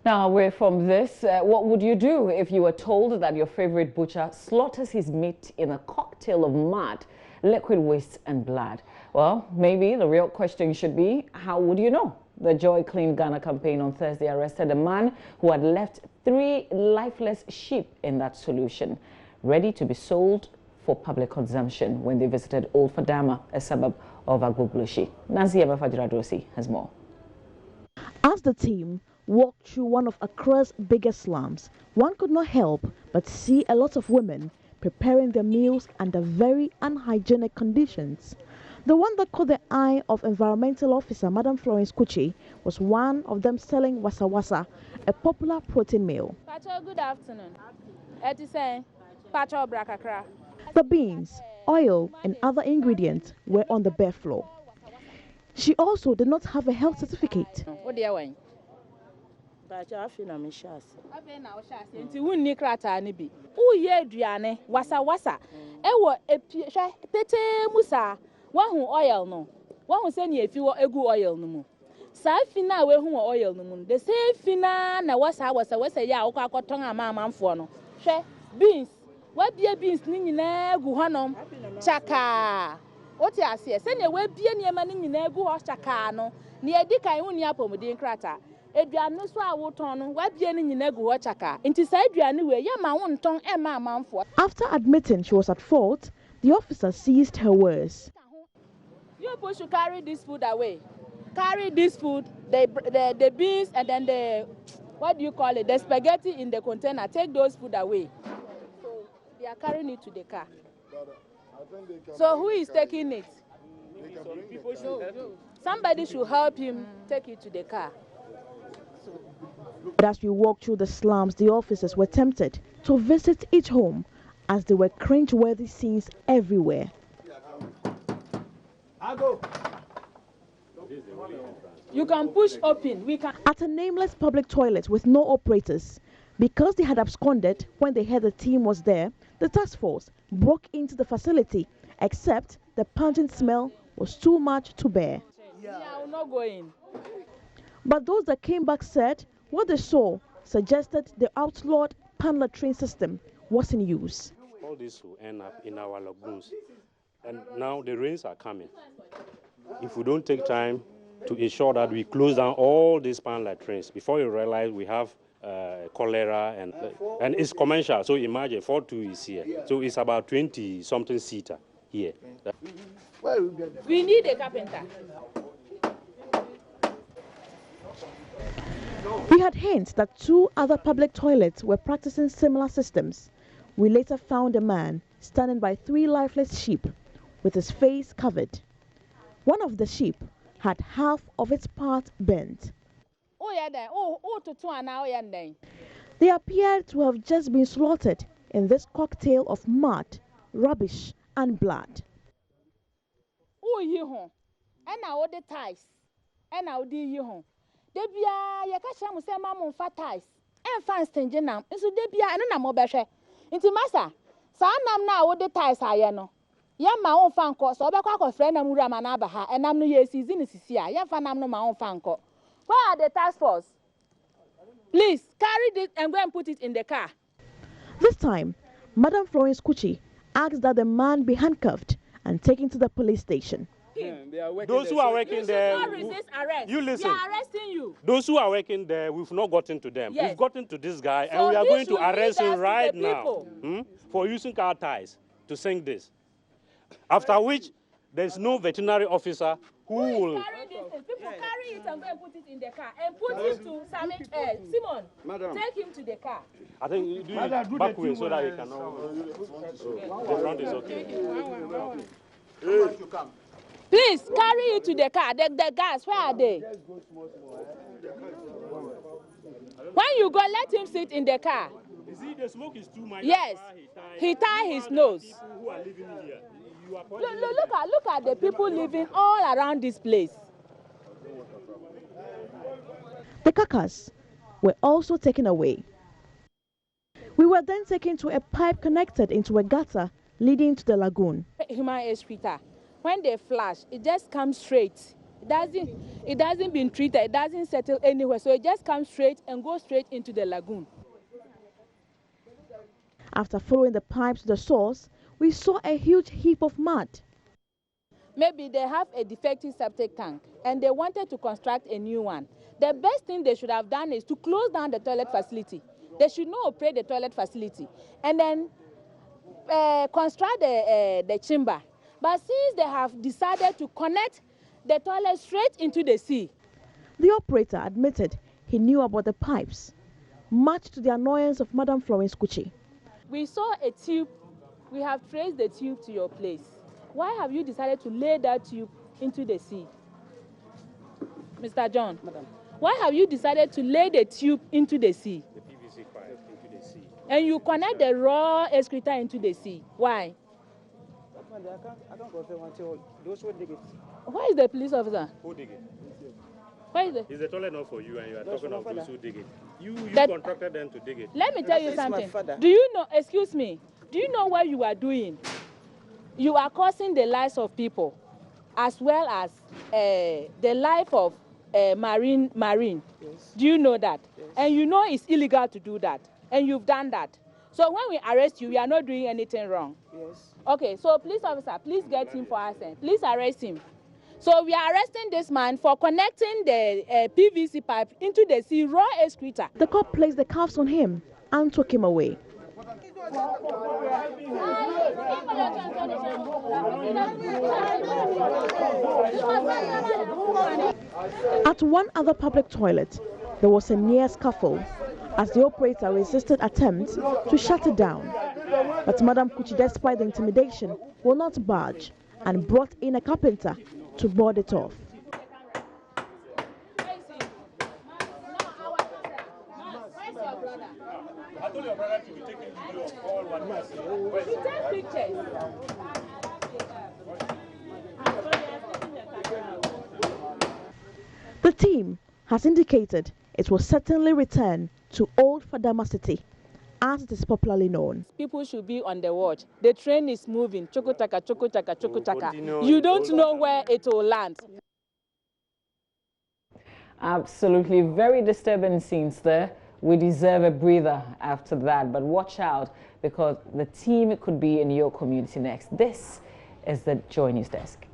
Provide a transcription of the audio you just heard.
Now, away from this, what would you do if you were told that your favorite butcher slaughters his meat in a cocktail of mud, liquid waste and blood? Well, maybe the real question should be, how would you know? The Joy Clean Ghana campaign on Thursday arrested a man who had left 3 lifeless sheep in that solution, ready to be sold for public consumption when they visited Old Fadama, a suburb of Agbogbloshie. Nancy Ebafajiradosi has more. As the team walked through one of Accra's biggest slums, one could not help but see a lot of women preparing their meals under very unhygienic conditions. The one that caught the eye of Environmental Officer Madam Florence Kuchi was one of them selling wasa wasa, a popular protein meal. Pacho, good afternoon. Pacho Brakakra. The beans, oil and other ingredients were on the bare floor. She also did not have a health certificate. What do you want? Wasa wasa. Ewo pete musa. Wahu oil no. Wahu seni efi wo egu oil no mu. Sa fina we hu oil no mu. The same fina na wasa ya akoton amanfo no. Hwe beans. Wa bia beans ni nyina egu honom. Chaka. Oti ase seni we bia niema ni nyina egu ho chaka no. Ni edi kan hu ni apomudin krata. Eduane so awoton no wa bia ni nyina egu ho chaka. Nti sa eduane we ya ma wonton e ma amanfo. After admitting she was at fault, the officer seized her words. You're supposed to carry this food away. Carry this food, the beans, and then the, what do you call it, the spaghetti in the container. Take those food away. So they are carrying it to the car. So who is taking it? Somebody should help him take it to the car. But as we walked through the slums, the officers were tempted to visit each home as there were cringe-worthy scenes everywhere. You can push open. We can. At a nameless public toilet with no operators, because they had absconded when they heard the team was there, the task force broke into the facility, except the pungent smell was too much to bear. Yeah, I'm not going. But those that came back said what they saw suggested the outlawed pan latrine system was in use. All this will end up in our lagoons. And now the rains are coming. If we don't take time to ensure that we close down all these pan latrines, before you realize we have cholera and it's commercial. So imagine 42 is here. So it's about 20-something seater here. We need a carpenter. We had hints that 2 other public toilets were practicing similar systems. We later found a man standing by 3 lifeless sheep with his face covered. One of the sheep had half of its part burnt. They appeared to have just been slaughtered in this cocktail of mud, rubbish and blood. Ya ma on fanko so be kwa friend am wura ma na aba ha enam no ye season sisi a ya fa nam no ma on fanko. Where are the task force? Please carry this and go and put it in the car. This time, Madam Florence Kuchi asked that the man be handcuffed and taken to the police station. Those who are working there, you listen. We are arresting you. Those who are working there, we've not gotten to them. Yes. We've gotten to this guy, So and we are going to lead arrest us him to right the now people. for using car ties to sing this. After which, there's no veterinary officer who will. Carry this? People carry it and go and put it in the car and put it to Simon. Madam, take him to the car. I think you do it back way so that he can. The front is okay. Please carry it to the car. The guys, where are they? When you go, let him sit in the car. You see, the smoke is too much. Yes, he tie his nose. People who are living here. Look at the people living all around this place. The carcass were also taken away. We were then taken to a pipe connected into a gutter leading to the lagoon. Human excreta, when they flash, it just comes straight It doesn't been treated, it doesn't settle anywhere, so it just comes straight and goes straight into the lagoon. After following the pipes to the source, we saw a huge heap of mud. Maybe they have a defective septic tank and they wanted to construct a new one. The best thing they should have done is to close down the toilet facility. They should not operate the toilet facility and then construct the chamber. But since they have decided to connect the toilet straight into the sea. The operator admitted he knew about the pipes, much to the annoyance of Madam Florence Kuchi. We saw a tube. We have traced the tube to your place. Why have you decided to lay that tube into the sea? Mr. John, Madam. Why have you decided to lay the tube into the sea? The PVC pipe into the sea. And you connect the raw excreta into the sea. Why? I can't confirm until those who dig it. Where is the police officer? Who dig it? Where is it? Is the toilet not for you and you are talking of those who dig it? You That, contracted them to dig it. Let me tell you something. Do you know, excuse me, do you know what you are doing? You are causing the lives of people as well as the life of marine. Yes. Do you know that? Yes. And you know it's illegal to do that. And you've done that. So when we arrest you, we are not doing anything wrong. Yes. Okay, so police officer, please get him for us. Please arrest him. So we are arresting this man for connecting the PVC pipe into the sea raw excreta. The cop placed the cuffs on him and took him away. At one other public toilet, there was a near scuffle as the operator resisted attempts to shut it down. But Madam Kuchi, despite the intimidation, will not budge and brought in a carpenter to board it off. I told your brother to be taking video of all what He takes pictures. The team has indicated it will certainly return to Old Fadama City, as it is popularly known. People should be on the watch. The train is moving. Chokotaka, chokotaka, chokotaka. You don't know where it will land. Absolutely, very disturbing scenes there. We deserve a breather after that, but watch out because the team could be in your community next. This is the JoyNews Desk.